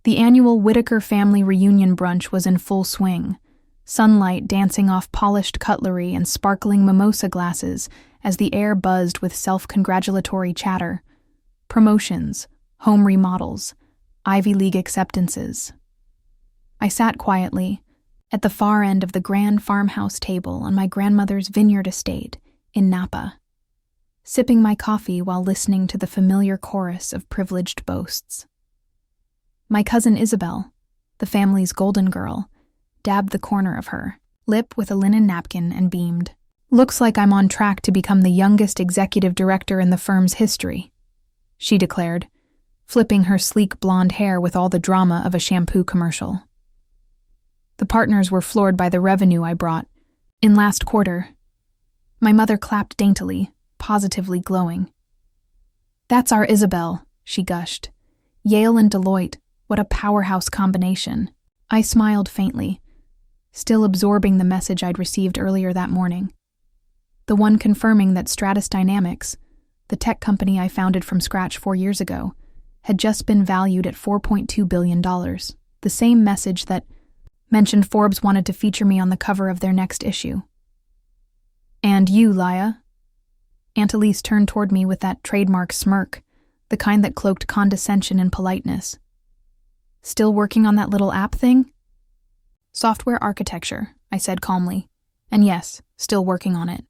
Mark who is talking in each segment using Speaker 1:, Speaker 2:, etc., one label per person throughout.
Speaker 1: The annual Whitaker family reunion brunch was in full swing, sunlight dancing off polished cutlery and sparkling mimosa glasses as the air buzzed with self-congratulatory chatter. Promotions, home remodels, Ivy League acceptances. I sat quietly, at the far end of the grand farmhouse table on my grandmother's vineyard estate in Napa, sipping my coffee while listening to the familiar chorus of privileged boasts. My cousin Isabel, the family's golden girl, dabbed the corner of her lip with a linen napkin and beamed. "Looks like I'm on track to become the youngest executive director in the firm's history," she declared, flipping her sleek blonde hair with all the drama of a shampoo commercial. The partners were floored by the revenue I brought. In last quarter, my mother clapped daintily, positively glowing. "That's our Isabel," she gushed. "Yale and Deloitte, what a powerhouse combination." I smiled faintly, still absorbing the message I'd received earlier that morning. The one confirming that Stratus Dynamics, the tech company I founded from scratch 4 years ago, had just been valued at $4.2 billion. The same message that mentioned Forbes wanted to feature me on the cover of their next issue. "And you, Laya?" Aunt Elise turned toward me with that trademark smirk, the kind that cloaked condescension and politeness. "Still working on that little app thing?" "Software architecture," I said calmly. "And yes, still working on it."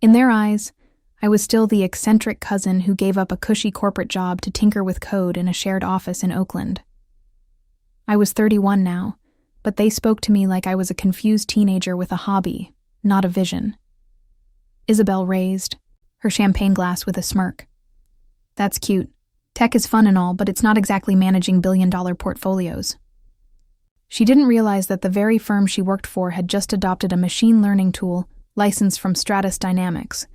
Speaker 1: In their eyes, I was still the eccentric cousin who gave up a cushy corporate job to tinker with code in a shared office in Oakland. I was 31 now, but they spoke to me like I was a confused teenager with a hobby, not a vision. Isabel raised her champagne glass with a smirk. "That's cute. Tech is fun and all, but it's not exactly managing billion-dollar portfolios." She didn't realize that the very firm she worked for had just adopted a machine learning tool licensed from Stratus Dynamics,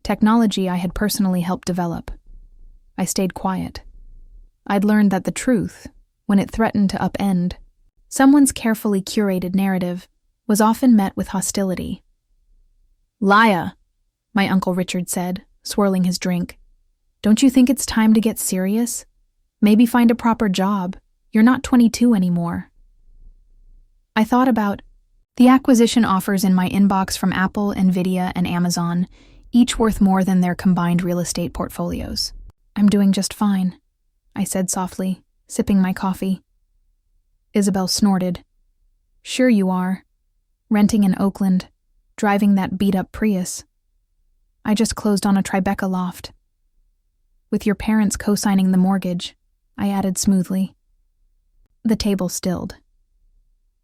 Speaker 1: technology I had personally helped develop. I stayed quiet. I'd learned that the truth, when it threatened to upend someone's carefully curated narrative, was often met with hostility. "Laya," my Uncle Richard said, swirling his drink. "Don't you think it's time to get serious? Maybe find a proper job. You're not 22 anymore." I thought about the acquisition offers in my inbox from Apple, Nvidia, and Amazon, each worth more than their combined real estate portfolios. "I'm doing just fine," I said softly, sipping my coffee. Isabel snorted. "Sure you are. Renting in Oakland, driving that beat-up Prius. I just closed on a Tribeca loft. With your parents co-signing the mortgage," I added smoothly. The table stilled.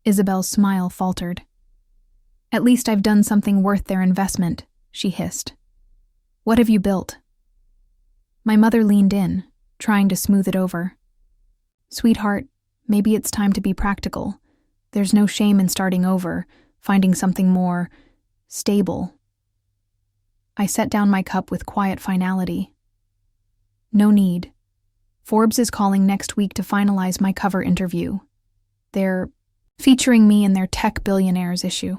Speaker 1: Isabel's smile faltered. "At least I've done something worth their investment," she hissed. "What have you built?" My mother leaned in, trying to smooth it over. "Sweetheart, maybe it's time to be practical. There's no shame in starting over, finding something more stable." I set down my cup with quiet finality. "No need. Forbes is calling next week to finalize my cover interview. They're featuring me in their Tech Billionaires issue."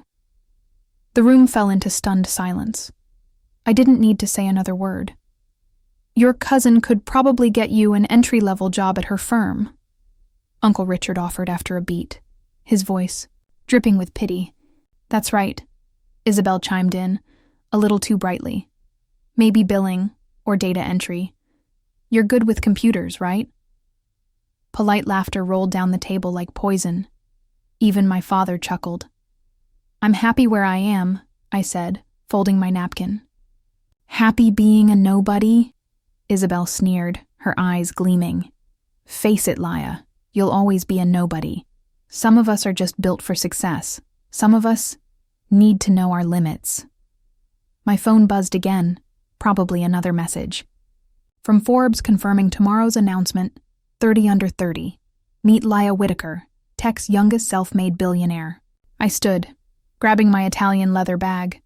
Speaker 1: The room fell into stunned silence. I didn't need to say another word. "Your cousin could probably get you an entry-level job at her firm," Uncle Richard offered after a beat, his voice dripping with pity. "That's right," Isabel chimed in, a little too brightly. "Maybe billing or data entry. You're good with computers, right?" Polite laughter rolled down the table like poison. Even my father chuckled. "I'm happy where I am," I said, folding my napkin. "Happy being a nobody?" Isabel sneered, her eyes gleaming. "Face it, Laya, you'll always be a nobody. Some of us are just built for success. Some of us need to know our limits." My phone buzzed again, probably another message. From Forbes confirming tomorrow's announcement, 30 under 30. Meet Laya Whitaker, Tech's youngest self-made billionaire. I stood, grabbing my Italian leather bag,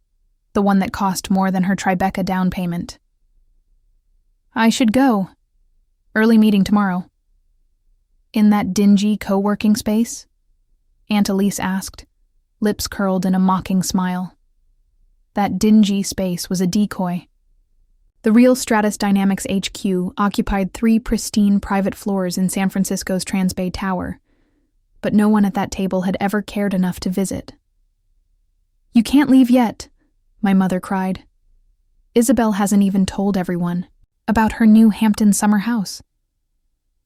Speaker 1: the one that cost more than her Tribeca down payment. "I should go. Early meeting tomorrow." "In that dingy co-working space?" Aunt Elise asked, lips curled in a mocking smile. That dingy space was a decoy. The real Stratus Dynamics HQ occupied 3 pristine private floors in San Francisco's Transbay Tower, but no one at that table had ever cared enough to visit. "You can't leave yet," my mother cried. "Isabel hasn't even told everyone about her new Hampton summer house.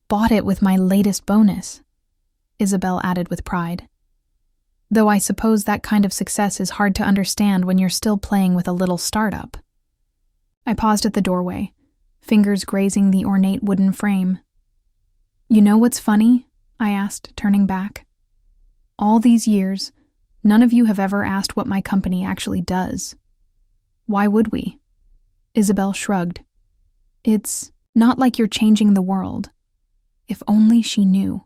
Speaker 1: Bought it with my latest bonus," Isabel added with pride. "Though I suppose that kind of success is hard to understand when you're still playing with a little startup." I paused at the doorway, fingers grazing the ornate wooden frame. "You know what's funny?" I asked, turning back. "All these years, none of you have ever asked what my company actually does. Why would we?" Isabel shrugged. "It's not like you're changing the world. If only she knew.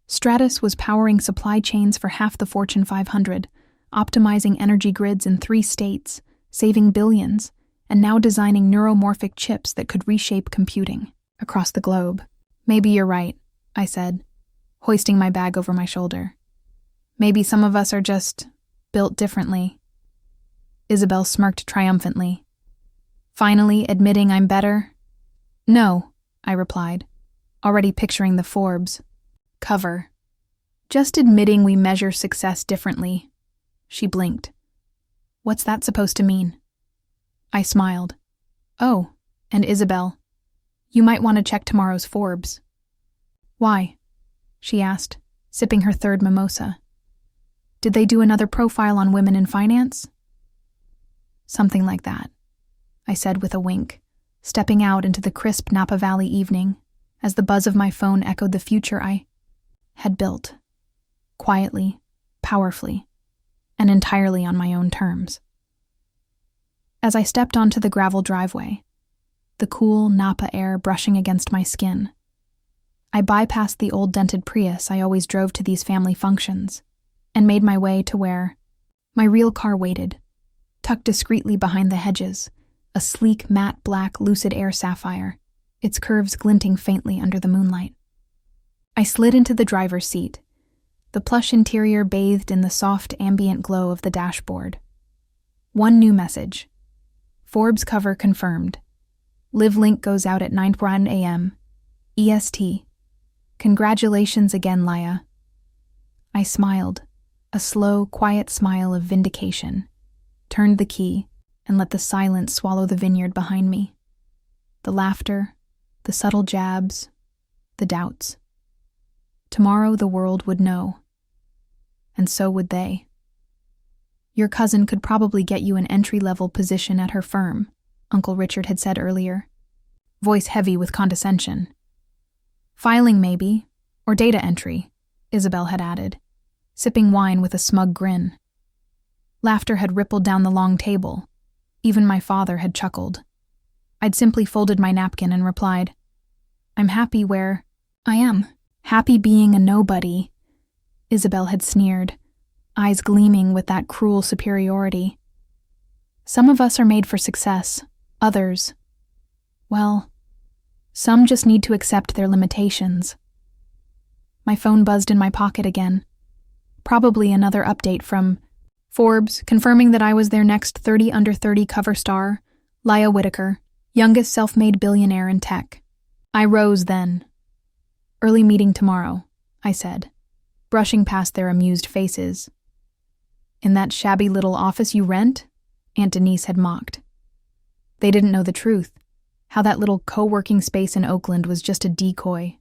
Speaker 1: Stratus was powering supply chains for half the Fortune 500, optimizing energy grids in 3 states, saving billions, and now designing neuromorphic chips that could reshape computing across the globe." "Maybe you're right," I said, hoisting my bag over my shoulder. "Maybe some of us are just built differently." Isabel smirked triumphantly. "Finally admitting I'm better?" "No," I replied, already picturing the Forbes cover. "Just admitting we measure success differently." She blinked. "What's that supposed to mean?" I smiled. "Oh, and Isabel, you might want to check tomorrow's Forbes." "Why?" she asked, sipping her 3rd mimosa. "Did they do another profile on women in finance?" "Something like that," I said with a wink, stepping out into the crisp Napa Valley evening as the buzz of my phone echoed the future I had built, quietly, powerfully, and entirely on my own terms. As I stepped onto the gravel driveway, the cool Napa air brushing against my skin, I bypassed the old dented Prius I always drove to these family functions and made my way to where my real car waited, tucked discreetly behind the hedges, a sleek matte black Lucid Air Sapphire, its curves glinting faintly under the moonlight. I slid into the driver's seat, the plush interior bathed in the soft ambient glow of the dashboard. One new message. Forbes cover confirmed. Live link goes out at 9:01 a.m. EST. Congratulations again, Laya. I smiled, a slow, quiet smile of vindication, turned the key, and let the silence swallow the vineyard behind me. The laughter, the subtle jabs, the doubts. Tomorrow the world would know. And so would they. "Your cousin could probably get you an entry-level position at her firm," Uncle Richard had said earlier, voice heavy with condescension. "Filing maybe, or data entry," Isabel had added, sipping wine with a smug grin. Laughter had rippled down the long table. Even my father had chuckled. I'd simply folded my napkin and replied, "I'm happy where I am. Happy being a nobody," Isabel had sneered, eyes gleaming with that cruel superiority. "Some of us are made for success, others, well, some just need to accept their limitations." My phone buzzed in my pocket again. Probably another update from Forbes, confirming that I was their next 30 under 30 cover star, Laya Whitaker, youngest self-made billionaire in tech. I rose then. "Early meeting tomorrow," I said, brushing past their amused faces. "In that shabby little office you rent?" Aunt Denise had mocked. They didn't know the truth, how that little co-working space in Oakland was just a decoy.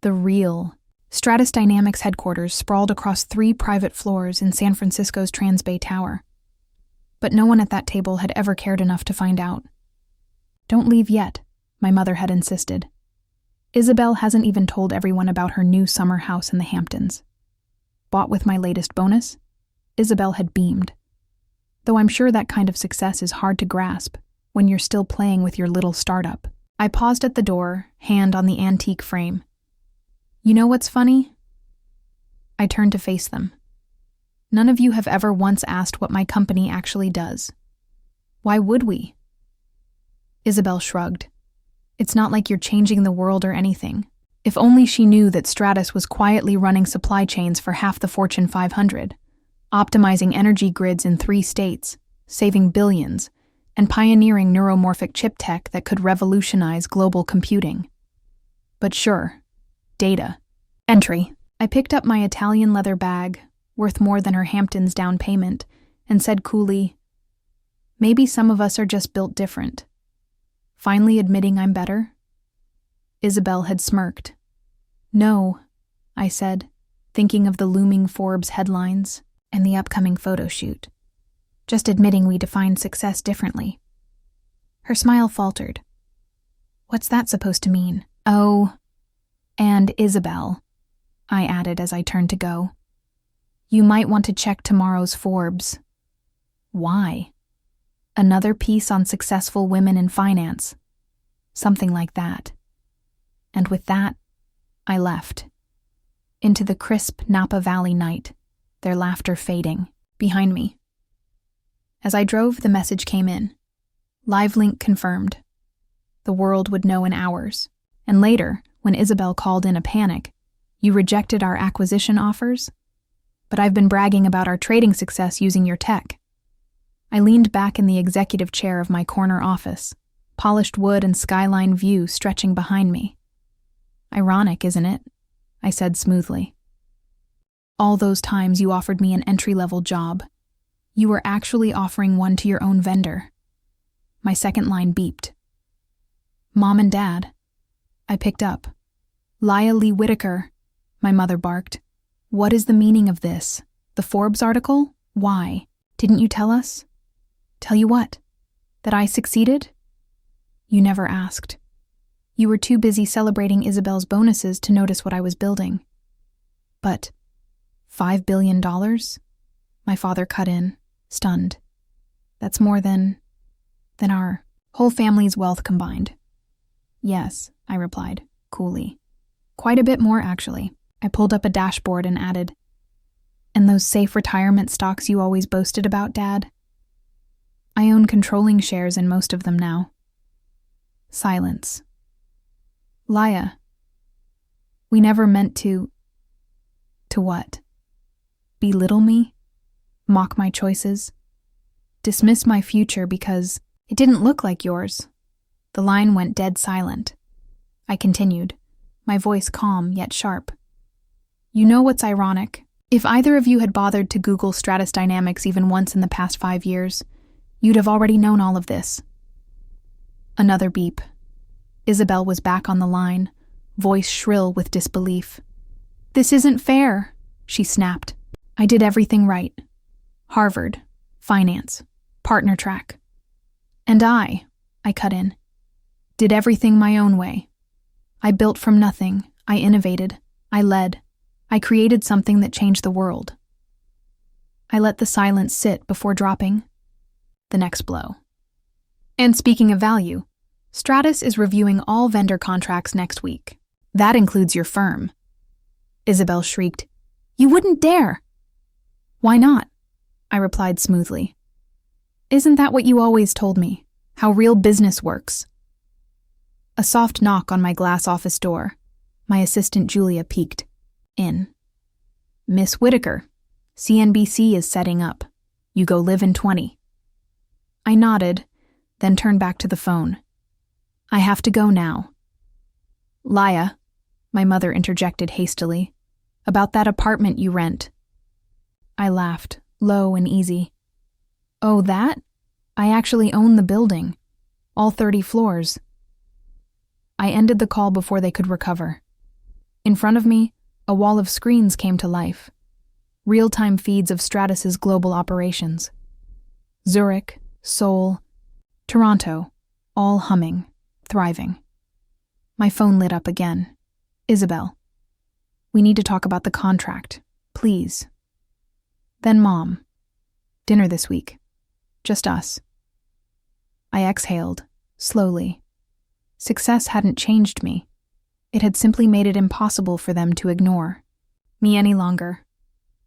Speaker 1: The real Stratus Dynamics headquarters sprawled across 3 private floors in San Francisco's Transbay Tower. But no one at that table had ever cared enough to find out. "Don't leave yet," my mother had insisted. "Isabel hasn't even told everyone about her new summer house in the Hamptons. Bought with my latest bonus?" Isabel had beamed. Though I'm sure that kind of success is hard to grasp when you're still playing with your little startup. I paused at the door, hand on the antique frame. "You know what's funny?" I turned to face them. "None of you have ever once asked what my company actually does. Why would we?" Isabel shrugged. "It's not like you're changing the world or anything. If only she knew that Stratus was quietly running supply chains for half the Fortune 500, optimizing energy grids in 3 states, saving billions, and pioneering neuromorphic chip tech that could revolutionize global computing. But sure, data. Entry. I picked up my Italian leather bag, worth more than her Hamptons down payment, and said coolly, "Maybe some of us are just built different." Finally admitting I'm better. Isabel had smirked. "No," I said, thinking of the looming Forbes headlines and the upcoming photo shoot. "Just admitting we define success differently." Her smile faltered. "What's that supposed to mean?" "Oh, and Isabel," I added as I turned to go, "you might want to check tomorrow's Forbes." "Why?" "Another piece on successful women in finance." Something like that. And with that, I left. Into the crisp Napa Valley night, their laughter fading, behind me. As I drove, the message came in. Live link confirmed. The world would know in hours. And later, when Isabel called in a panic, "You rejected our acquisition offers? But I've been bragging about our trading success using your tech." I leaned back in the executive chair of my corner office, polished wood and skyline view stretching behind me. "Ironic, isn't it?" I said smoothly. "All those times you offered me an entry-level job, you were actually offering one to your own vendor." My second line beeped. "Mom and Dad." I picked up. "Laya Lee Whitaker," my mother barked. "What is the meaning of this? The Forbes article? Why? Didn't you tell us?" "Tell you what? That I succeeded?" "You never asked. You were too busy celebrating Isabel's bonuses to notice what I was building." "But $5 billion? My father cut in, stunned. "That's more than our whole family's wealth combined." "Yes," I replied, coolly. "Quite a bit more, actually." I pulled up a dashboard and added, "And those safe retirement stocks you always boasted about, Dad? I own controlling shares in most of them now." Silence. "Laya, we never meant to..." "To what? Belittle me? Mock my choices? Dismiss my future because it didn't look like yours?" The line went dead silent. I continued, my voice calm yet sharp. "You know what's ironic? If either of you had bothered to Google Stratus Dynamics even once in the past 5 years, you'd have already known all of this." Another beep. Isabel was back on the line, voice shrill with disbelief. "This isn't fair," she snapped. "I did everything right. Harvard, finance, partner track. And I cut in, did everything my own way. I built from nothing, I innovated, I led, I created something that changed the world." I let the silence sit before dropping the next blow. "And speaking of value, Stratus is reviewing all vendor contracts next week. That includes your firm." Isabel shrieked, "You wouldn't dare!" "Why not?" I replied smoothly. "Isn't that what you always told me? How real business works?" A soft knock on my glass office door. My assistant Julia peeked in. "Miss Whitaker, CNBC is setting up. You go live in 20. I nodded, then turned back to the phone. "I have to go now." "Laya," my mother interjected hastily, "about that apartment you rent." I laughed, low and easy. "Oh, that? I actually own the building. All 30 floors." I ended the call before they could recover. In front of me, a wall of screens came to life. Real-time feeds of Stratus's global operations. Zurich, Seoul, Toronto, all humming, thriving. My phone lit up again. "Isabel, we need to talk about the contract, please." Then Mom, "Dinner this week. Just us." I exhaled, slowly. Success hadn't changed me. It had simply made it impossible for them to ignore me any longer.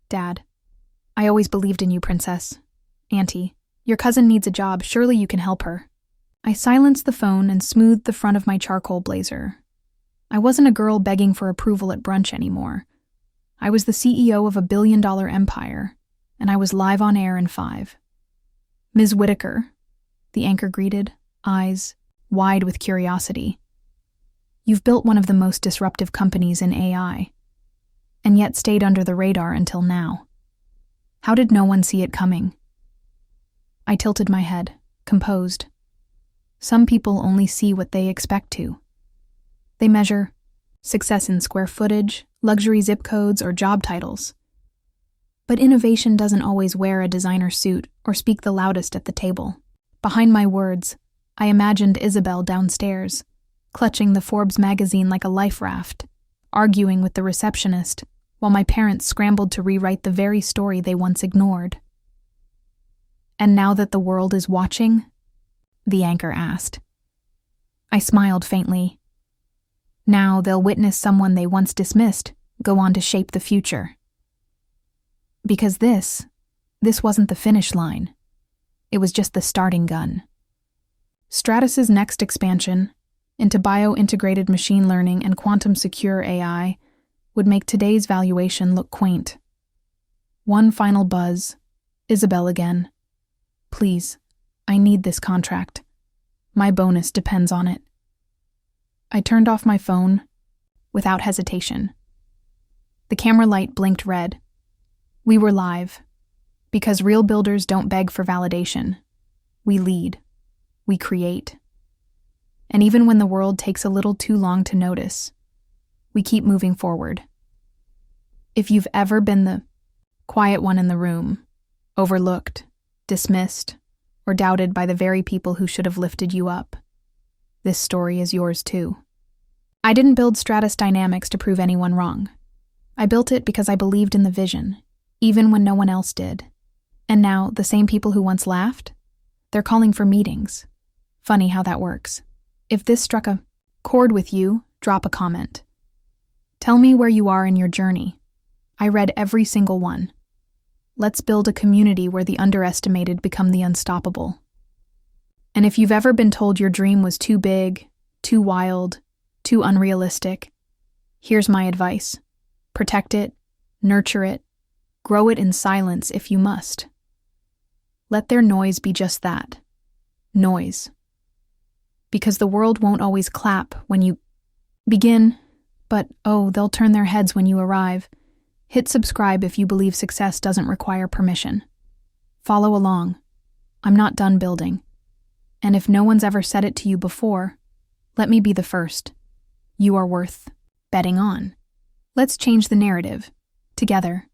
Speaker 1: "Dad, I always believed in you, Princess. Auntie, your cousin needs a job. Surely you can help her." I silenced the phone and smoothed the front of my charcoal blazer. I wasn't a girl begging for approval at brunch anymore. I was the CEO of a billion-dollar empire, and I was live on air in 5. "Ms. Whitaker, the anchor greeted, eyes wide with curiosity. You've built one of the most disruptive companies in AI, and yet stayed under the radar until now. How did no one see it coming? I tilted my head, composed. Some people only see what they expect to. They measure success in square footage, luxury zip codes, or job titles. But innovation doesn't always wear a designer suit or speak the loudest at the table. Behind my words, I imagined Isabel downstairs, clutching the Forbes magazine like a life raft, arguing with the receptionist, while my parents scrambled to rewrite the very story they once ignored. "And now that the world is watching?" the anchor asked. I smiled faintly. Now they'll witness someone they once dismissed go on to shape the future. Because this wasn't the finish line. It was just the starting gun. Stratus's next expansion into bio-integrated machine learning and quantum-secure AI would make today's valuation look quaint. One final buzz. Isabel again. "Please, I need this contract. My bonus depends on it." I turned off my phone without hesitation. The camera light blinked red. We were live. Because real builders don't beg for validation. We lead. We create. And even when the world takes a little too long to notice, we keep moving forward. If you've ever been the quiet one in the room, overlooked, dismissed, or doubted by the very people who should have lifted you up, this story is yours too. I didn't build Stratus Dynamics to prove anyone wrong. I built it because I believed in the vision, even when no one else did. And now, the same people who once laughed, they're calling for meetings. Funny how that works. If this struck a chord with you, drop a comment. Tell me where you are in your journey. I read every single one. Let's build a community where the underestimated become the unstoppable. And if you've ever been told your dream was too big, too wild, too unrealistic, here's my advice. Protect it, nurture it, grow it in silence if you must. Let their noise be just that, noise. Because the world won't always clap when you begin, but they'll turn their heads when you arrive. Hit subscribe if you believe success doesn't require permission. Follow along. I'm not done building. And if no one's ever said it to you before, let me be the first. You are worth betting on. Let's change the narrative, together.